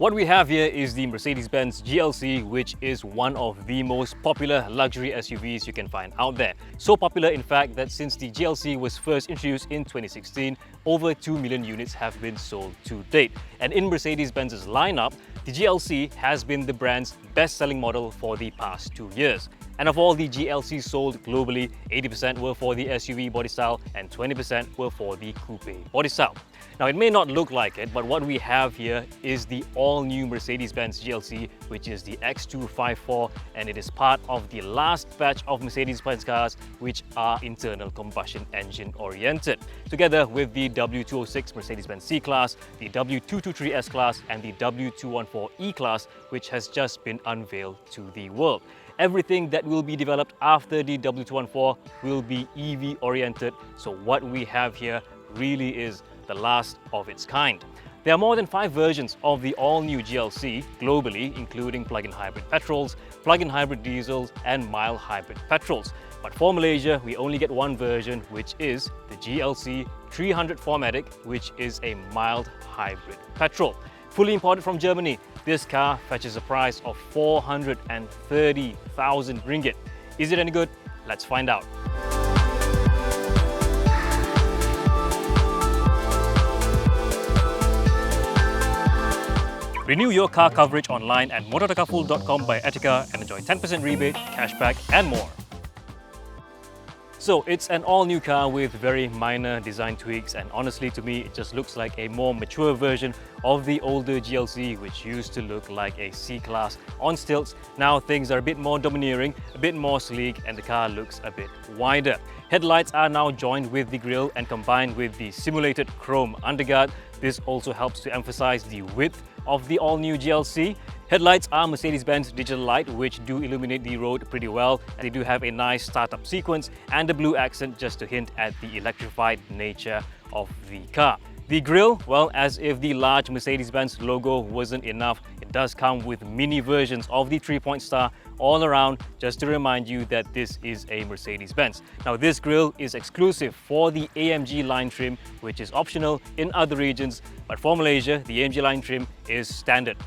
What we have here is the Mercedes-Benz GLC, which is one of the most popular luxury SUVs you can find out there. So popular, in fact, that since the GLC was first introduced in 2016, over 2 million units have been sold to date. And in Mercedes-Benz's lineup, the GLC has been the brand's best-selling model for the past 2 years. And of all the GLCs sold globally, 80% were for the SUV body style and 20% were for the coupe body style. Now, it may not look like it, but what we have here is the all-new Mercedes-Benz GLC, which is the X254, and it is part of the last batch of Mercedes-Benz cars which are internal combustion engine oriented, together with the W206 Mercedes-Benz C-Class, the W223 S-Class, and the W214 E-Class, which has just been unveiled to the world. Everything that will be developed after the W214 will be EV oriented, so what we have here really is the last of its kind. There are more than 5 versions of the all-new GLC globally, including plug-in hybrid petrols, plug-in hybrid diesels, and mild hybrid petrols. But for Malaysia, we only get one version, which is the GLC 300 4MATIC, which is a mild hybrid petrol. Fully imported from Germany, this car fetches a price of 430,000 ringgit. Is it any good? Let's find out. Renew your car coverage online at motortakaful.com by Etika and enjoy 10% rebate, cashback and more. So it's an all-new car with very minor design tweaks, and honestly to me it just looks like a more mature version of the older GLC, which used to look like a C-Class on stilts. Now things are a bit more domineering, a bit more sleek, and the car looks a bit wider. Headlights are now joined with the grille and combined with the simulated chrome underguard. This also helps to emphasize the width of the all-new GLC. Headlights are Mercedes-Benz digital light, which do illuminate the road pretty well. They do have a nice startup sequence and a blue accent just to hint at the electrified nature of the car. The grille, well, as if the large Mercedes-Benz logo wasn't enough, it does come with mini versions of the 3-point star all around, just to remind you that this is a Mercedes-Benz. Now, this grille is exclusive for the AMG line trim, which is optional in other regions, but for Malaysia, the AMG line trim is standard.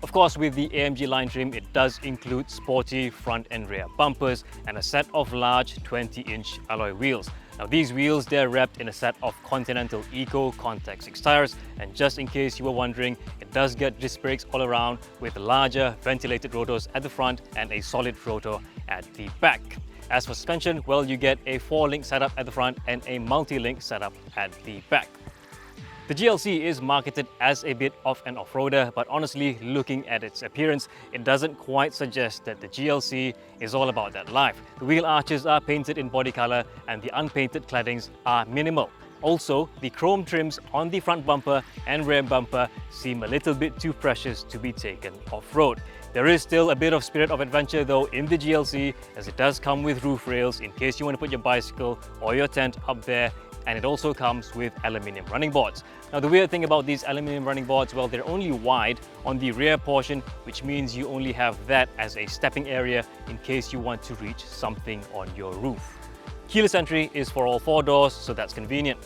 Of course, with the AMG line trim, it does include sporty front and rear bumpers and a set of large 20-inch alloy wheels. Now, these wheels, they're wrapped in a set of Continental Eco Contact 6 tires, and just in case you were wondering, it does get disc brakes all around with larger ventilated rotors at the front and a solid rotor at the back. As for suspension, well, you get a 4-link setup at the front and a multi-link setup at the back. The GLC is marketed as a bit of an off-roader, but honestly, looking at its appearance, it doesn't quite suggest that the GLC is all about that life. The wheel arches are painted in body color and the unpainted claddings are minimal. Also, the chrome trims on the front bumper and rear bumper seem a little bit too precious to be taken off-road. There is still a bit of spirit of adventure though in the GLC, as it does come with roof rails in case you want to put your bicycle or your tent up there, and it also comes with aluminium running boards. Now, the weird thing about these aluminium running boards, well, they're only wide on the rear portion, which means you only have that as a stepping area in case you want to reach something on your roof. Keyless entry is for all 4 doors, so that's convenient.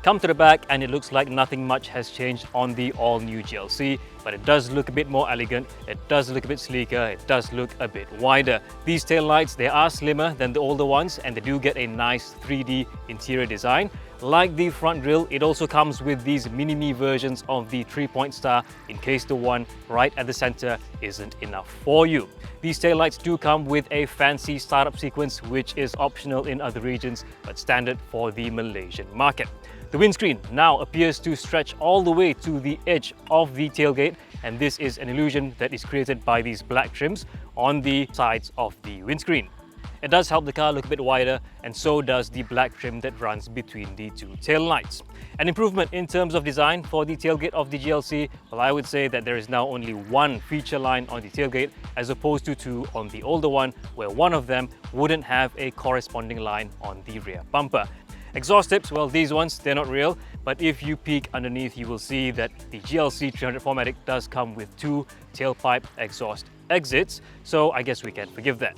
Come to the back and it looks like nothing much has changed on the all-new GLC, but it does look a bit more elegant, it does look a bit sleeker, it does look a bit wider. These taillights, they are slimmer than the older ones and they do get a nice 3D interior design. Like the front grille, it also comes with these mini-me versions of the 3-point star in case the one right at the center isn't enough for you. These taillights do come with a fancy startup sequence, which is optional in other regions but standard for the Malaysian market. The windscreen now appears to stretch all the way to the edge of the tailgate, and this is an illusion that is created by these black trims on the sides of the windscreen. It does help the car look a bit wider, and so does the black trim that runs between the 2 tail lights. An improvement in terms of design for the tailgate of the GLC, well, I would say that there is now only one feature line on the tailgate as opposed to 2 on the older one, where one of them wouldn't have a corresponding line on the rear bumper. Exhaust tips, well, these ones, they're not real, but if you peek underneath, you will see that the GLC 300 4MATIC does come with 2 tailpipe exhaust exits, so I guess we can forgive that.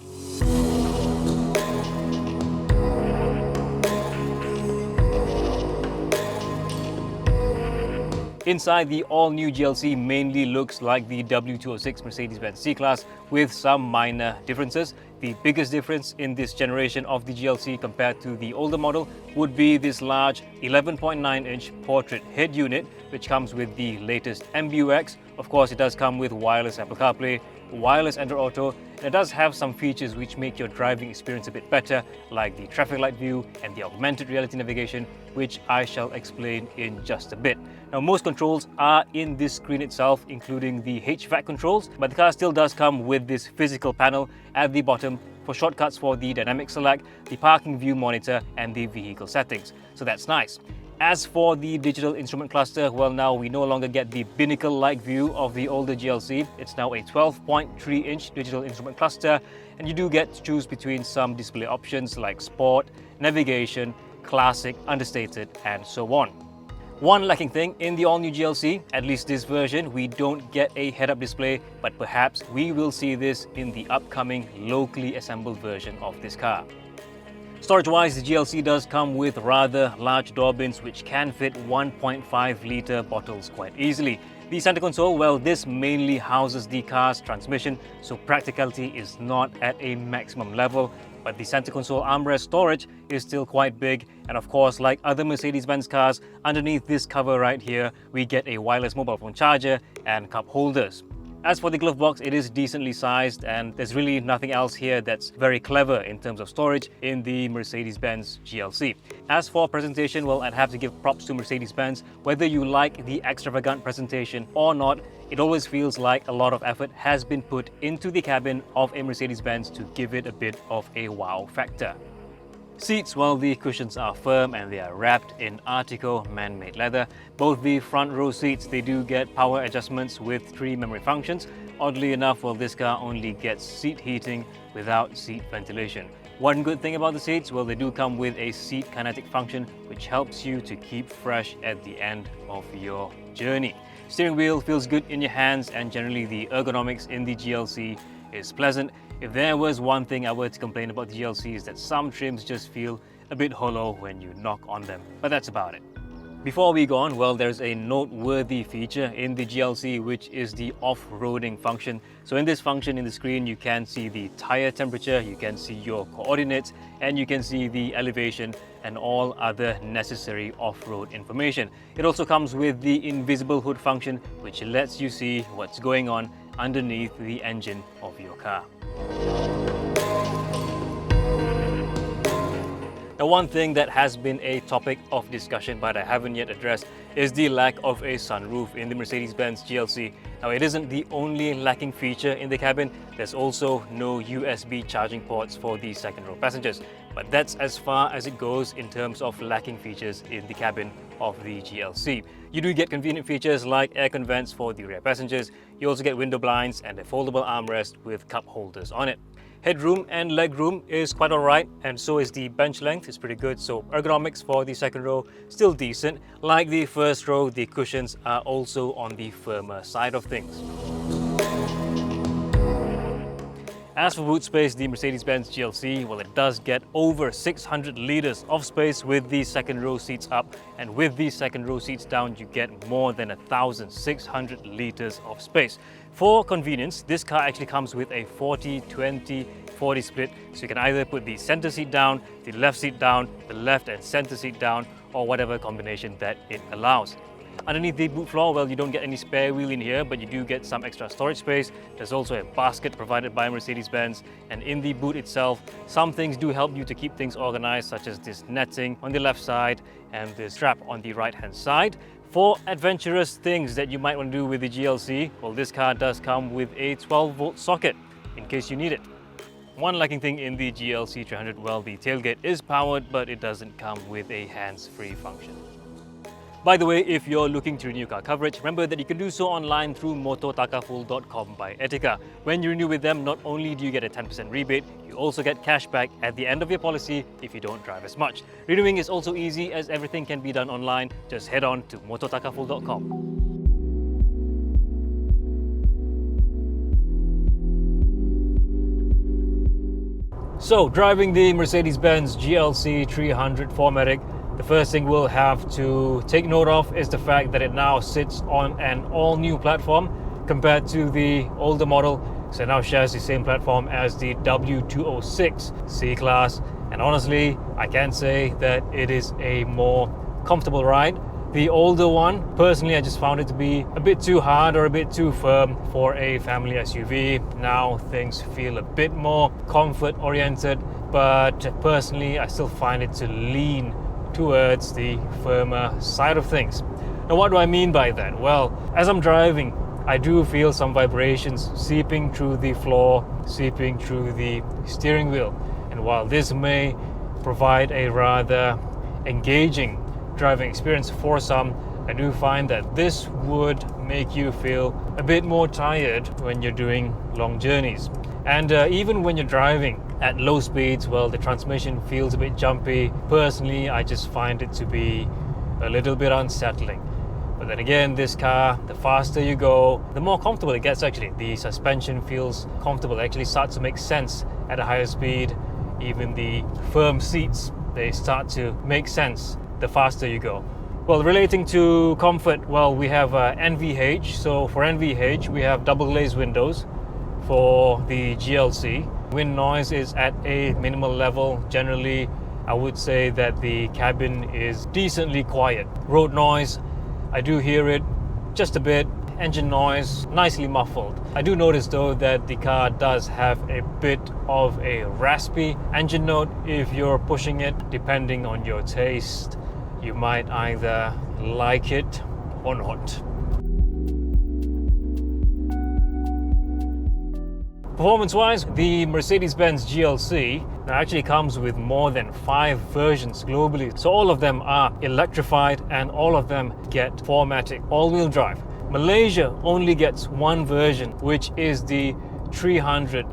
Inside, the all-new GLC mainly looks like the W206 Mercedes-Benz C-Class with some minor differences. The biggest difference in this generation of the GLC compared to the older model would be this large 11.9-inch portrait head unit, which comes with the latest MBUX. Of course, it does come with wireless Apple CarPlay, wireless Android Auto, and it does have some features which make your driving experience a bit better, like the traffic light view and the augmented reality navigation, which I shall explain in just a bit. Now, most controls are in this screen itself, including the HVAC controls, but the car still does come with this physical panel at the bottom for shortcuts for the dynamic select, the parking view monitor, and the vehicle settings. So that's nice. As for the digital instrument cluster, well, now we no longer get the binnacle-like view of the older GLC. It's now a 12.3-inch digital instrument cluster, and you do get to choose between some display options like Sport, Navigation, Classic, Understated, and so on. One lacking thing in the all-new GLC, at least this version, we don't get a head-up display, but perhaps we will see this in the upcoming locally assembled version of this car. Storage-wise, the GLC does come with rather large door bins which can fit 1.5-litre bottles quite easily. The center console, well, this mainly houses the car's transmission, so practicality is not at a maximum level, but the center console armrest storage is still quite big, and of course, like other Mercedes-Benz cars, underneath this cover right here, we get a wireless mobile phone charger and cup holders. As for the glove box, it is decently sized, and there's really nothing else here that's very clever in terms of storage in the Mercedes-Benz GLC. As for presentation, well, I'd have to give props to Mercedes-Benz. Whether you like the extravagant presentation or not, it always feels like a lot of effort has been put into the cabin of a Mercedes-Benz to give it a bit of a wow factor. Seats, well, the cushions are firm and they are wrapped in Artico man-made leather. Both the front row seats, they do get power adjustments with 3 memory functions. Oddly enough, well, this car only gets seat heating without seat ventilation. One good thing about the seats, well, they do come with a seat kinetic function which helps you to keep fresh at the end of your journey. Steering wheel feels good in your hands, and generally the ergonomics in the GLC is pleasant. If there was one thing I were to complain about the GLC, is that some trims just feel a bit hollow when you knock on them, but that's about it. Before we go on, well, there's a noteworthy feature in the GLC, which is the off-roading function. So in this function in the screen, you can see the tire temperature, you can see your coordinates, and you can see the elevation and all other necessary off-road information. It also comes with the invisible hood function, which lets you see what's going on underneath the engine of your car. Now, one thing that has been a topic of discussion but I haven't yet addressed is the lack of a sunroof in the Mercedes-Benz GLC. Now, it isn't the only lacking feature in the cabin. There's also no USB charging ports for the second row passengers, but that's as far as it goes in terms of lacking features in the cabin of the GLC. You do get convenient features like aircon vents for the rear passengers. You also get window blinds and a foldable armrest with cup holders on it. Headroom and legroom is quite alright, and so is the bench length. It's pretty good, so ergonomics for the second row still decent. Like the first row, the cushions are also on the firmer side of things. As for boot space, the Mercedes-Benz GLC, well, it does get over 600 litres of space with the second row seats up, and with the second row seats down, you get more than 1,600 litres of space. For convenience, this car actually comes with a 40-20-40 split, so you can either put the center seat down, the left seat down, the left and center seat down, or whatever combination that it allows. Underneath the boot floor, well, you don't get any spare wheel in here, but you do get some extra storage space. There's also a basket provided by Mercedes-Benz, and in the boot itself, some things do help you to keep things organized, such as this netting on the left side and the strap on the right-hand side. For adventurous things that you might want to do with the GLC, well, this car does come with a 12-volt socket in case you need it. One lacking thing in the GLC 300, well, the tailgate is powered, but it doesn't come with a hands-free function. By the way, if you're looking to renew car coverage, remember that you can do so online through mototakaful.com by Etika. When you renew with them, not only do you get a 10% rebate, you also get cash back at the end of your policy if you don't drive as much. Renewing is also easy as everything can be done online. Just head on to mototakaful.com. So, driving the Mercedes-Benz GLC 300 4MATIC, The first thing we'll have to take note of is the fact that it now sits on an all-new platform compared to the older model. So it now shares the same platform as the W206 C-Class, and honestly, I can say that it is a more comfortable ride. The older one, personally, I just found it to be a bit too hard or a bit too firm for a family SUV. Now things feel a bit more comfort-oriented, but personally, I still find it to lean towards the firmer side of things. Now, what do I mean by that? Well, as I'm driving, I do feel some vibrations seeping through the floor, seeping through the steering wheel. And while this may provide a rather engaging driving experience for some, I do find that this would make you feel a bit more tired when you're doing long journeys. And even when you're driving at low speeds, well, the transmission feels a bit jumpy. Personally, I just find it to be a little bit unsettling. But then again, this car, the faster you go, the more comfortable it gets actually. The suspension feels comfortable. It actually starts to make sense at a higher speed. Even the firm seats, they start to make sense the faster you go. Well, relating to comfort, well, we have NVH. So for NVH, we have double glazed windows for the GLC. Wind noise is at a minimal level. Generally, I would say that the cabin is decently quiet. Road noise, I do hear it just a bit. Engine noise, nicely muffled. I do notice though that the car does have a bit of a raspy engine note. If you're pushing it, depending on your taste, you might either like it or not. Performance-wise, the Mercedes-Benz GLC actually comes with more than 5 versions globally. So all of them are electrified and all of them get 4MATIC all-wheel drive. Malaysia only gets one version, which is the 300.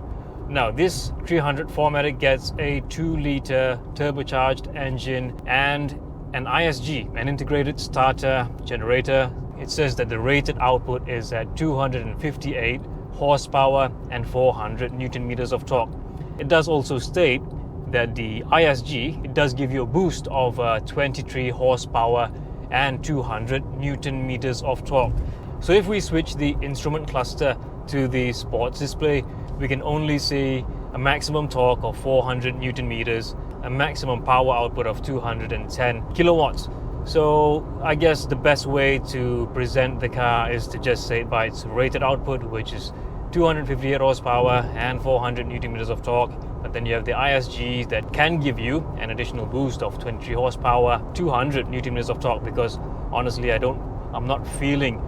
Now this 300 4MATIC gets a 2-liter turbocharged engine and an ISG, an integrated starter generator. It says that the rated output is at 258 horsepower and 400 Newton meters of torque. It does also state that the ISG, it does give you a boost of 23 horsepower and 200 Newton meters of torque. So if we switch the instrument cluster to the sports display, we can only see a maximum torque of 400 Newton meters, a maximum power output of 210 kilowatts. So I guess the best way to present the car is to just say it by its rated output, which is 258 horsepower and 400 Newton meters of torque. But then you have the ISG that can give you an additional boost of 23 horsepower, 200 Newton meters of torque, because honestly I'm not feeling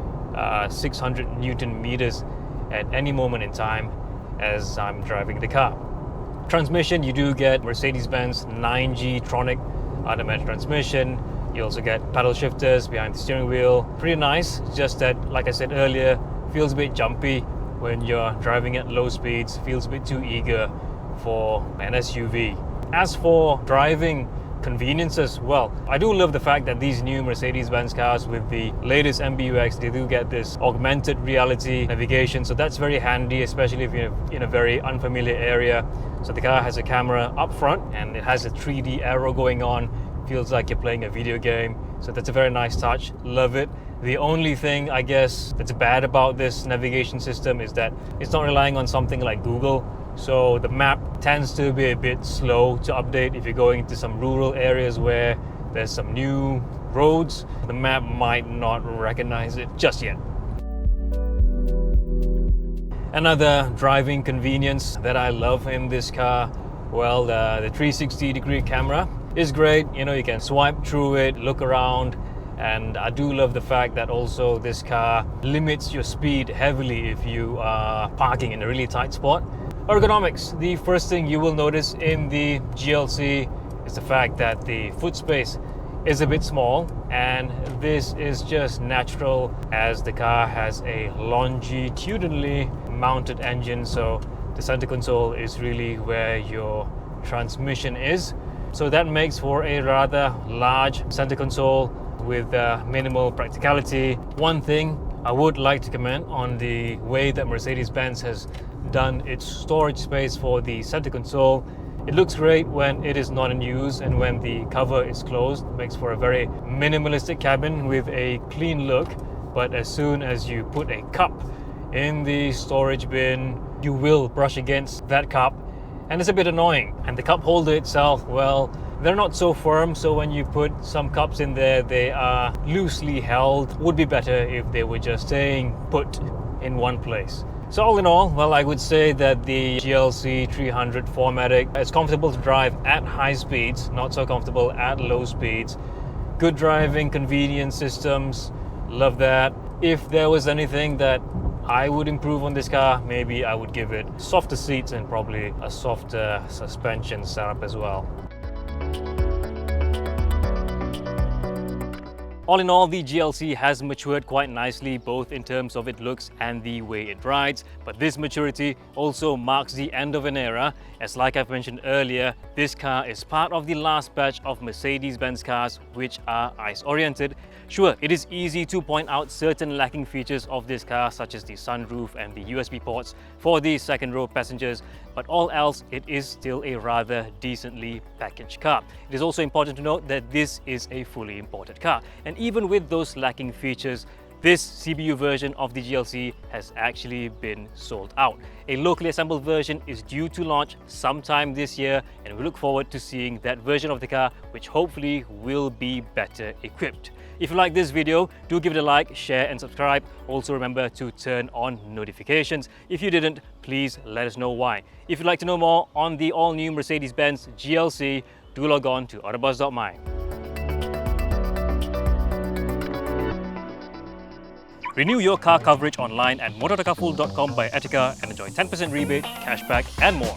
600 Newton meters at any moment in time as I'm driving the car. Transmission, you do get Mercedes-Benz 9G Tronic automatic transmission. You also get paddle shifters behind the steering wheel. Pretty nice, just that, like I said earlier, feels a bit jumpy when you're driving at low speeds, feels a bit too eager for an SUV. As for driving conveniences, well, I do love the fact that these new Mercedes-Benz cars with the latest MBUX, they do get this augmented reality navigation, so that's very handy, especially if you're in a very unfamiliar area. So the car has a camera up front and it has a 3D arrow going on. Feels like you're playing a video game, so that's a very nice touch. Love it. The only thing I guess that's bad about this navigation system is that it's not relying on something like Google. So the map tends to be a bit slow to update. If you're going into some rural areas where there's some new roads, the map might not recognize it just yet. Another driving convenience that I love in this car, well, the 360-degree camera is great. You know, you can swipe through it, look around, and I do love the fact that also this car limits your speed heavily if you are parking in a really tight spot. Ergonomics, the first thing you will notice in the GLC is the fact that the foot space is a bit small, and this is just natural as the car has a longitudinally mounted engine, so the center console is really where your transmission is. So that makes for a rather large center console with minimal practicality. One thing I would like to comment on the way that Mercedes-Benz has done its storage space for the center console It looks great when it is not in use and when the cover is closed. It makes for a very minimalistic cabin with a clean look. But as soon as you put a cup in the storage bin, you will brush against that cup, and it's a bit annoying. And the cup holder itself, well, they're not so firm, so when you put some cups in there, they are loosely held. Would be better if they were just staying put in one place. So all in all, well, I would say that the GLC 300 4MATIC is comfortable to drive at high speeds, not so comfortable at low speeds. Good driving convenience systems, love that. If there was anything that I would improve on this car, maybe I would give it softer seats and probably a softer suspension setup as well. All in all, the GLC has matured quite nicely, both in terms of its looks and the way it rides. But this maturity also marks the end of an era, as like I've mentioned earlier, this car is part of the last batch of Mercedes-Benz cars which are ICE-oriented. Sure, it is easy to point out certain lacking features of this car, such as the sunroof and the USB ports for the second row passengers, but all else, it is still a rather decently packaged car. It is also important to note that this is a fully imported car, and even with those lacking features, this CBU version of the GLC has actually been sold out. A locally assembled version is due to launch sometime this year, and we look forward to seeing that version of the car, which hopefully will be better equipped. If you like this video, do give it a like, share and subscribe. Also remember to turn on notifications. If you didn't, please let us know why. If you'd like to know more on the all-new Mercedes-Benz GLC, do log on to AutoBuzz.my. Renew your car coverage online at motortakafull.com by Etika and enjoy 10% rebate, cashback and more.